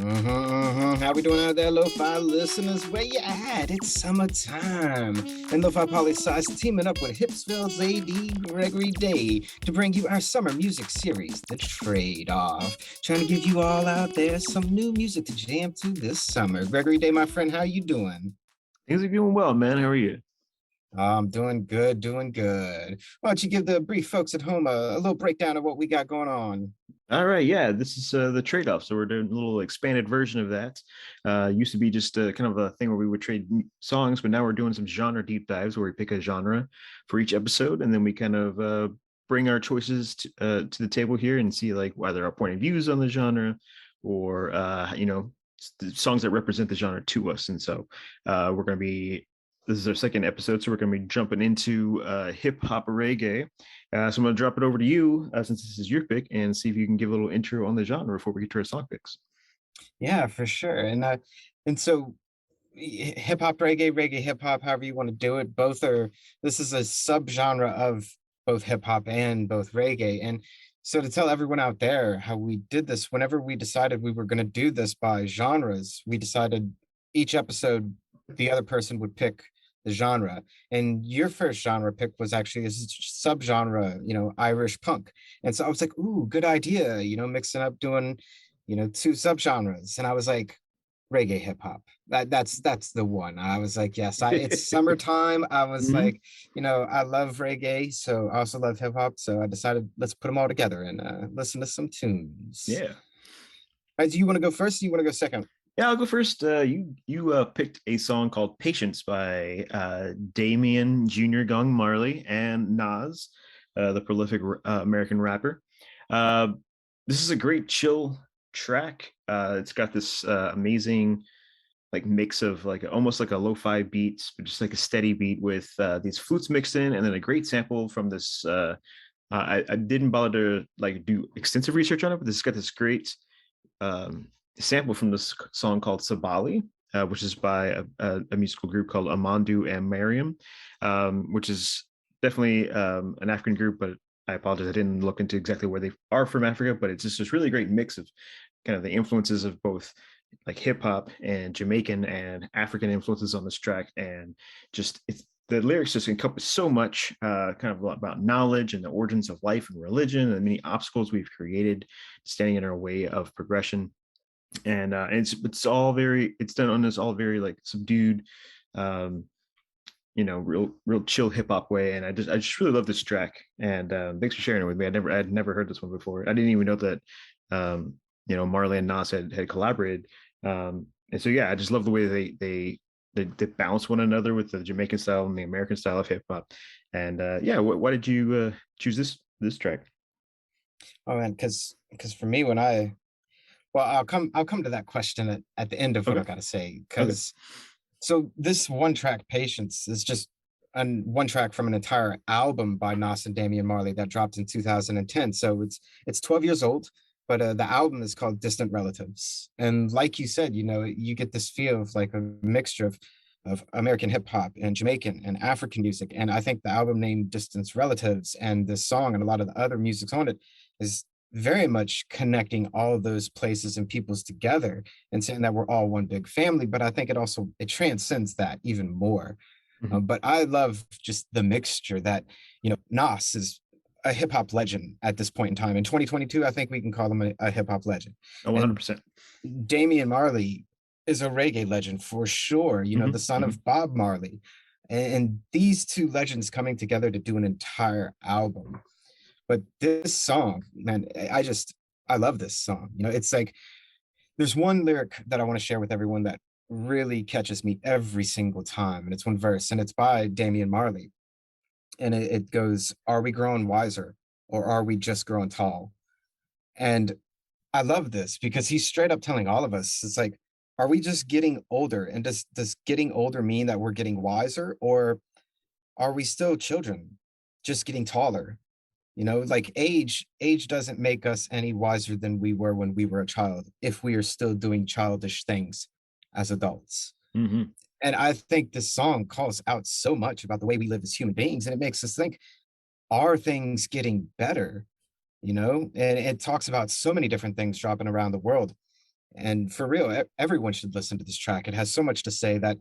How we doing out there, Lo-Fi listeners? Where you at? It's summertime. And Lofi Poli Sci is teaming up with HipsvilleAD Gregory Day to bring you our summer music series, The TradeOff. Trying to give you all out there some new music to jam to this summer. Gregory Day, my friend, how you doing? Things are going well, man. How are you? I'm doing good, doing good. Why don't you give the brief folks at home a little breakdown of what we got going on? All right, yeah, this is the trade-off. So we're doing a little expanded version of that. Used to be just kind of a thing where we would trade songs, but now we're doing some genre deep dives where we pick a genre for each episode, and then we kind of bring our choices to the table here and see like whether our point of views on the genre or the songs that represent the genre to us. And so we're going to be this is our second episode, so we're going to be jumping into hip hop reggae. So I'm going to drop it over to you since this is your pick and see if you can give a little intro on the genre before we get to our song picks. Yeah, for sure. And so hip hop reggae, reggae hip hop, however you want to do it, both are this is a subgenre of both hip hop and both reggae. And so to tell everyone out there how we did this, whenever we decided we were going to do this by genres, we decided each episode the other person would pick the genre. And your first genre pick was actually this subgenre, Irish punk. And so I was like, ooh, good idea, mixing up doing, two subgenres. And I was like, reggae hip hop. That's the one. I was like, yes, it's summertime. I was Mhm. like, I love reggae, so I also love hip hop. So I decided let's put them all together and listen to some tunes. Yeah. Do you want to go first? Or you want to go second? Yeah, I'll go first. You picked a song called "Patience" by Damian Jr. Gong Marley and Nas, the prolific American rapper. Uh, this is a great chill track. It's got this amazing like mix of like almost like a lo-fi beat, but just like a steady beat with these flutes mixed in, and then a great sample from this. I didn't bother to like do extensive research on it, but this has got this great um, sample from this song called Sabali, which is by a musical group called Amandu and Mariam, which is definitely an African group, but I apologize. I didn't look into exactly where they are from Africa, but it's just this really great mix of kind of the influences of both like hip hop and Jamaican and African influences on this track. And just it's the lyrics just encompass so much kind of about knowledge and the origins of life and religion and the many obstacles we've created standing in our way of progression. And it's all very it's done on this all very like subdued um real chill hip hop way. And I just really love this track. And thanks for sharing it with me. I'd never heard this one before. I didn't even know that Marley and Nas had collaborated. And so yeah, I just love the way they balance one another with the Jamaican style and the American style of hip hop. And yeah, why did you choose this track? Oh man, because for me, when I well, I'll come to that question at the end of what Okay. I've got to say. Okay. Because so this one track, Patience, is just one track from an entire album by Nas and Damian Marley that dropped in 2010. So it's 12 years old, but the album is called Distant Relatives. And like you said, you get this feel of like a mixture of American hip hop and Jamaican and African music. And I think the album name Distant Relatives and this song and a lot of the other music on it is very much connecting all of those places and peoples together and saying that we're all one big family. But I think it transcends that even more. Mhm. But I love just the mixture that Nas is a hip hop legend at this point in time. In 2022, I think we can call him a hip hop legend. Oh, And 100%. Damian Marley is a reggae legend for sure. The Hmm. son of Bob Marley, and these two legends coming together to do an entire album. But this song, man, I love this song. It's like there's one lyric that I want to share with everyone that really catches me every single time, and it's one verse, and it's by Damian Marley, and it goes, "Are we growing wiser, or are we just growing tall?" And I love this because he's straight up telling all of us, it's like, are we just getting older? And does getting older mean that we're getting wiser, or are we still children, just getting taller? Like age doesn't make us any wiser than we were when we were a child if we are still doing childish things as adults. Hmm. And I think this song calls out so much about the way we live as human beings, and it makes us think, are things getting better? And it talks about so many different things dropping around the world. And for real, everyone should listen to this track. It has so much to say that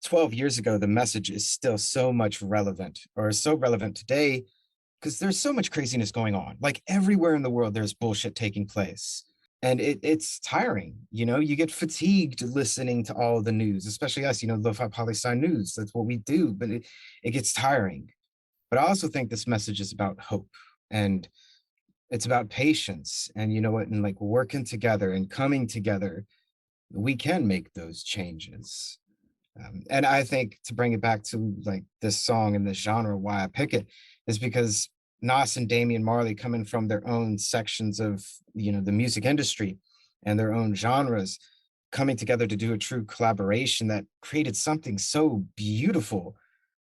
12 years ago, the message is still so much relevant, or so relevant today, because there's so much craziness going on. Like everywhere in the world, there's bullshit taking place. And it's tiring, you get fatigued listening to all the news, especially us, Lofi Poli Sci news. That's what we do, but it gets tiring. But I also think this message is about hope, and it's about patience, and you know what, and like working together and coming together, we can make those changes. And I think to bring it back to like this song and this genre, why I pick it is because Nas and Damian Marley, coming from their own sections of the music industry and their own genres, coming together to do a true collaboration that created something so beautiful.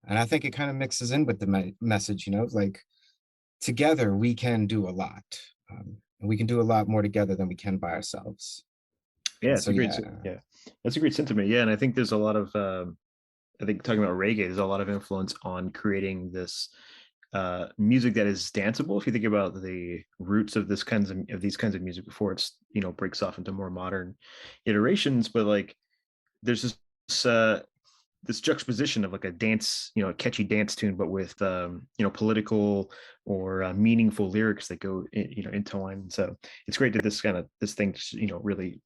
And I think it kind of mixes in with the message, like together we can do a lot. And we can do a lot more together than we can by ourselves. Yeah, And it's so a great, yeah. yeah, that's a great sentiment. Yeah, and I think there's a lot of, I think talking about reggae, there's a lot of influence on creating this music that is danceable. If you think about the roots of these kinds of music before it's breaks off into more modern iterations, but like there's this juxtaposition of like a dance, a catchy dance tune, but with political or meaningful lyrics that go into line. So it's great that this thing really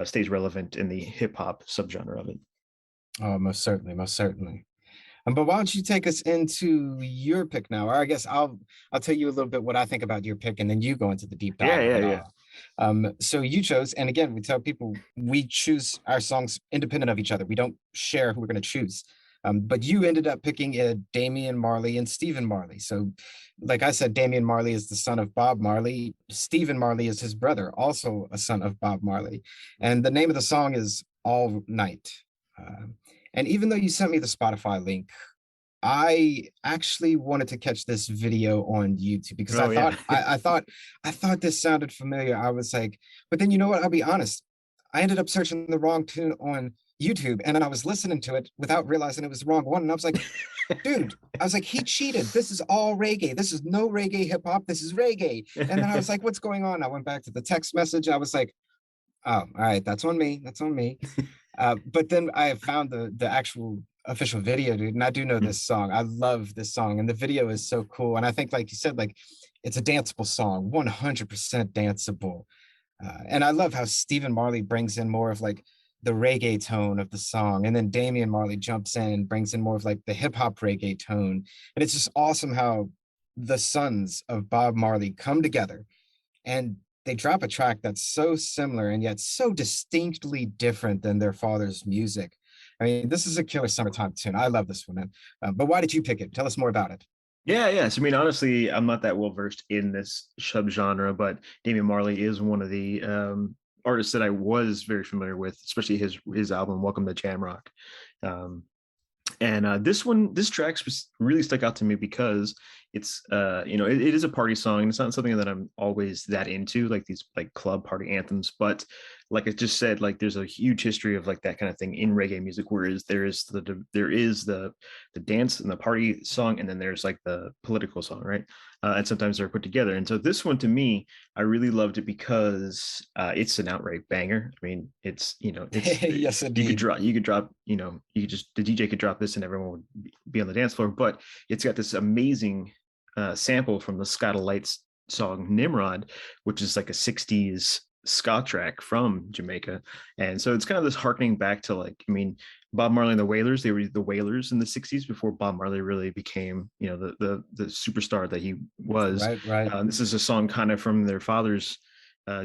stays relevant in the hip hop subgenre of it. Oh, most certainly, most certainly. But why don't you take us into your pick now? Or I guess I'll tell you a little bit what I think about your pick, and then you go into the deep Yeah, dive of yeah, it yeah. all. So you chose, and again, we tell people we choose our songs independent of each other. We don't share who we're going to choose. But you ended up picking Damian Marley and Stephen Marley. So, like I said, Damian Marley is the son of Bob Marley. Stephen Marley is his brother, also a son of Bob Marley. And the name of the song is All Night. And even though you sent me the Spotify link, I actually wanted to catch this video on YouTube because I Oh yeah. thought I thought this sounded familiar. I was like, but then you know what? I'll be honest. I ended up searching the wrong tune on YouTube, and then I was listening to it without realizing it was the wrong one. And I was like, dude, I was like, he cheated. This is all reggae. This is no reggae hip hop. This is reggae. And then I was like, what's going on? I went back to the text message. I was like, oh, all right, that's on me. That's on me. But then I found the actual official video, dude, and I do know this song. I love this song, and the video is so cool. And I think, like you said, like it's a danceable song, 100% danceable. And I love how Stephen Marley brings in more of like the reggae tone of the song, and then Damian Marley jumps in and brings in more of like the hip hop reggae tone. And it's just awesome how the sons of Bob Marley come together and they drop a track that's so similar and yet so distinctly different than their father's music. I mean, this is a killer summertime tune. I love this one, man. But why did you pick it? Tell us more about it. Yeah, yeah. So I mean, honestly, I'm not that well versed in this subgenre, but Damian Marley is one of the artists that I was very familiar with, especially his album "Welcome to Jamrock." Um, and this track really stuck out to me because it's it is a party song, and it's not something that I'm always that into, like these like club party anthems. But like I just said, like there's a huge history of like that kind of thing in reggae music, whereas there is the dance and the party song, and then there's like the political song, right? And sometimes they're put together. And so this one, to me, I really loved it because it's an outright banger. I mean, it's Yes, indeed. you could drop you could just the DJ could drop this and everyone would be on the dance floor. But it's got this amazing sample from the Scott Lights song Nimrod, which is like a 60s ska track from Jamaica. And so it's kind of this harkening back to like, I mean, Bob Marley and the Wailers, they were the Wailers in the 60s before Bob Marley really became, the superstar that he was. Right, right. This is a song kind of from their father's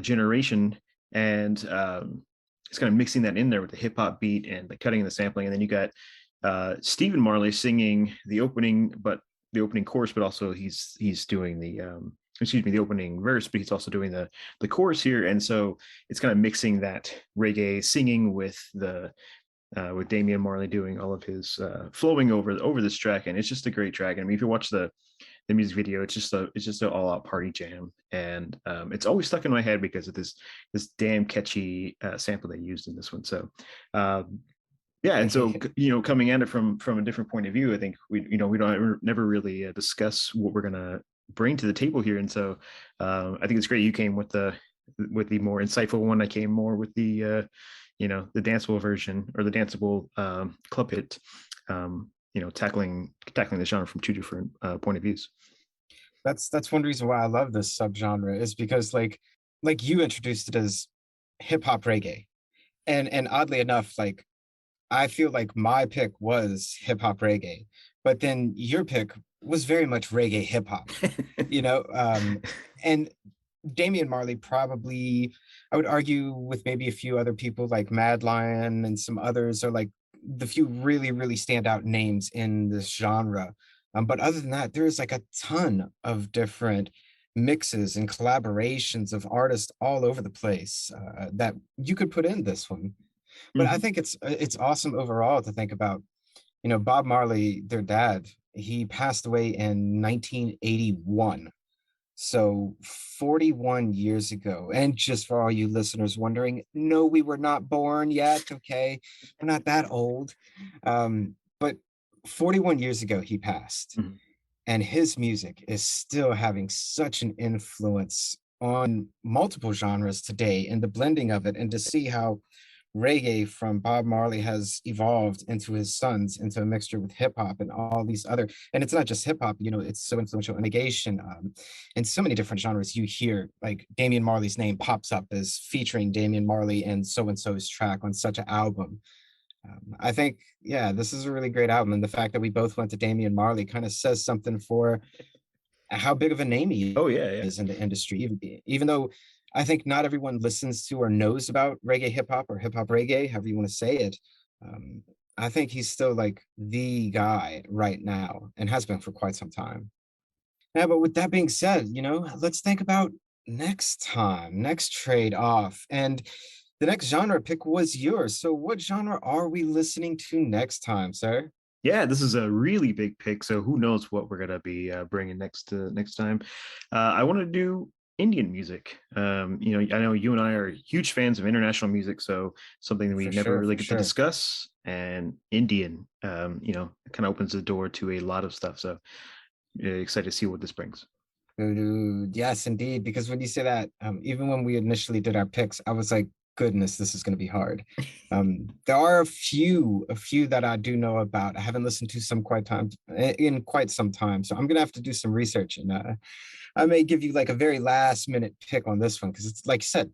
generation. And it's kind of mixing that in there with the hip hop beat and the cutting and the sampling. And then you got Stephen Marley singing the opening chorus, but also he's doing the opening verse, but he's also doing the chorus here. And so it's kind of mixing that reggae singing with Damian Marley doing all of his flowing over this track. And it's just a great track. I mean, if you watch the music video, it's just an all out party jam. And it's always stuck in my head because of this damn catchy sample they used in this one. So yeah, and so coming at it from a different point of view, I think we don't never really discuss what we're gonna bring to the table here, and so I think it's great you came with the with the more insightful one. I came more with the the danceable version, or the danceable club hit, tackling the genre from two different point of views. That's one reason why I love this subgenre, is because like you introduced it as hip hop reggae. And oddly enough, like I feel like my pick was hip hop reggae, but then your pick was very much reggae hip hop, you know? And Damian Marley probably, I would argue with maybe a few other people like Mad Lion and some others, are like the few really, really standout names in this genre. But other than that, there's like a ton of different mixes and collaborations of artists all over the place that you could put in this one. But I Mhm. think it's awesome overall to think about. Bob Marley, their dad, he passed away in 1981. So 41 years ago. And just for all you listeners wondering, no, we were not born yet. Okay. We're not that old. But 41 years ago, he passed. Mhm. And his music is still having such an influence on multiple genres today, and the blending of it, and to see how reggae from Bob Marley has evolved into his sons, into a mixture with hip hop and all these other, and it's not just hip hop, it's so influential in negation, in so many different genres. You hear like Damian Marley's name pops up as featuring Damian Marley and so's track on such an album. I think, yeah, this is a really great album. And the fact that we both went to Damian Marley kind of says something for how big of a name he Oh yeah, yeah. is in the industry, even though I think not everyone listens to or knows about reggae hip hop or hip hop reggae, however you want to say it. Um, I think he's still like the guy right now and has been for quite some time. Yeah, but with that being said, let's think about next time, next trade off. And the next genre pick was yours. So what genre are we listening to next time, sir? Yeah, this is a really big pick. So who knows what we're gonna be bringing next time? I want to do Indian music. I know you and I are huge fans of international music, so something that we For never sure, really for get to sure. discuss. And Indian, kind of opens the door to a lot of stuff. So excited to see what this brings. Dude, yes, indeed. Because when you say that, even when we initially did our picks, I was like, goodness, this is going to be hard. There are a few that I do know about. I haven't listened to some in quite some time. So I'm going to have to do some research, and I may give you like a very last minute pick on this one because it's like you said,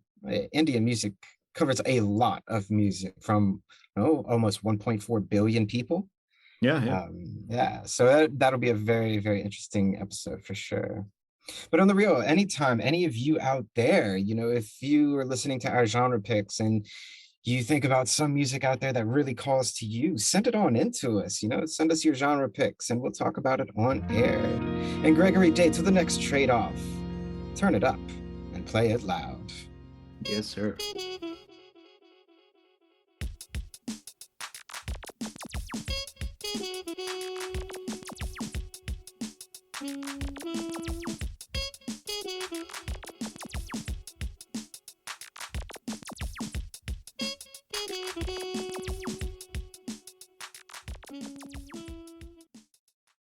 Indian music covers a lot of music from almost 1.4 billion people. Yeah, yeah. Yeah, so that'll be a very, very interesting episode for sure. But on the real, anytime any of you out there, if you are listening to our genre picks and you think about some music out there that really calls to you, send it on into us, send us your genre picks and we'll talk about it on air. And Gregory, day to the next trade off, turn it up and play it loud. Yes, sir.